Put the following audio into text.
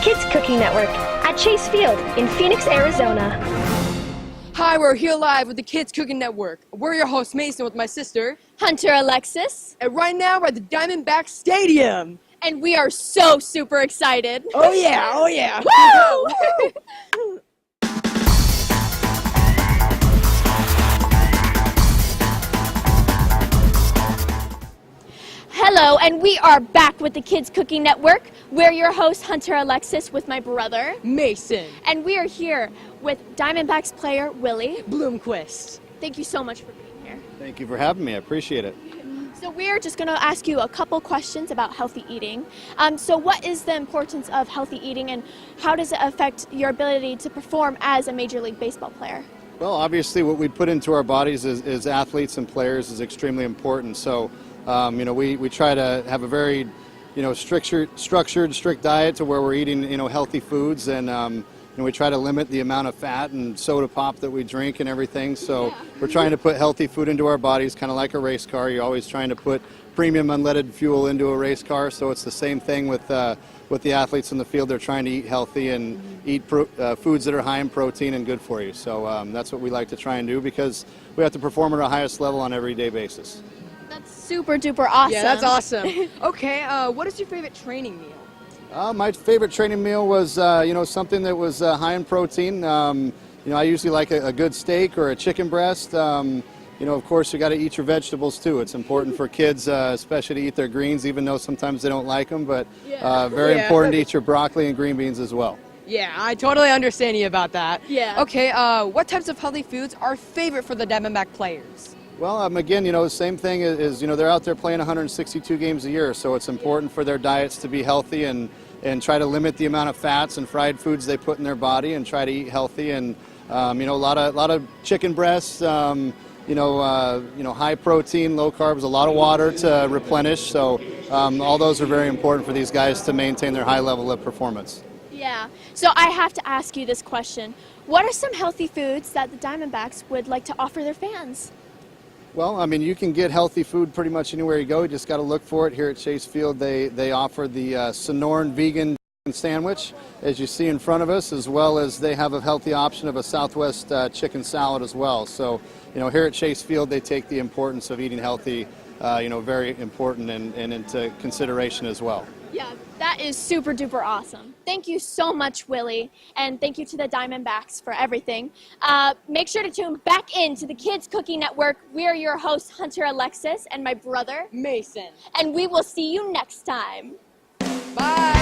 Kids Cooking Network at Chase Field in Phoenix, Arizona. Hi, we're here live with the Kids Cooking Network. We're your host, Mason, with my sister, Hunter Alexis. And right now we're at the Diamondback Stadium. And we are so super excited. Oh yeah, oh yeah. Woo! Hello, and we are back with the Kids Cooking Network. We're your host, Hunter Alexis, with my brother, Mason. And we are here with Diamondbacks player, Willie. Bloomquist. Thank you so much for being here. Thank you for having me. I appreciate it. So we're just going to ask you a couple questions about healthy eating. So what is the importance of healthy eating, and how does it affect your ability to perform as a Major League Baseball player? Well, obviously what we put into our bodies as athletes and players is extremely important. So, we try to have a very, structured, strict diet to where we're eating, healthy foods, and we try to limit the amount of fat and soda pop that we drink and everything. So we're trying to put healthy food into our bodies, kind of like a race car. You're always trying to put premium unleaded fuel into a race car. So it's the same thing with the athletes in the field. They're trying to eat healthy and eat foods that are high in protein and good for you. So that's what we like to try and do, because we have to perform at our highest level on an everyday basis. That's super duper awesome. Yeah, that's awesome. Okay, what is your favorite training meal? My favorite training meal was, something that was high in protein. I usually like a good steak or a chicken breast. Of course, you got to eat your vegetables too. It's important for kids, especially to eat their greens, even though sometimes they don't like them. But very important to eat your broccoli and green beans as well. Yeah, I totally understand you about that. Yeah. Okay, what types of healthy foods are favorite for the Diamondback players? Well, again, same thing is, they're out there playing 162 games a year, so it's important for their diets to be healthy and try to limit the amount of fats and fried foods they put in their body, and try to eat healthy, and a lot of chicken breasts, high protein, low carbs, a lot of water to replenish. So all those are very important for these guys to maintain their high level of performance. Yeah. So I have to ask you this question. What are some healthy foods that the Diamondbacks would like to offer their fans? Well, you can get healthy food pretty much anywhere you go. You just got to look for it. Here at Chase Field, they offer the Sonoran vegan sandwich, as you see in front of us, as well as they have a healthy option of a Southwest chicken salad as well. So, here at Chase Field, they take the importance of eating healthy, very important and into consideration as well. Yeah, that is super duper awesome. Thank you so much, Willie, and thank you to the Diamondbacks for everything. Make sure to tune back in to the Kids Cooking Network. We are your hosts, Hunter Alexis, and my brother, Mason. And we will see you next time. Bye.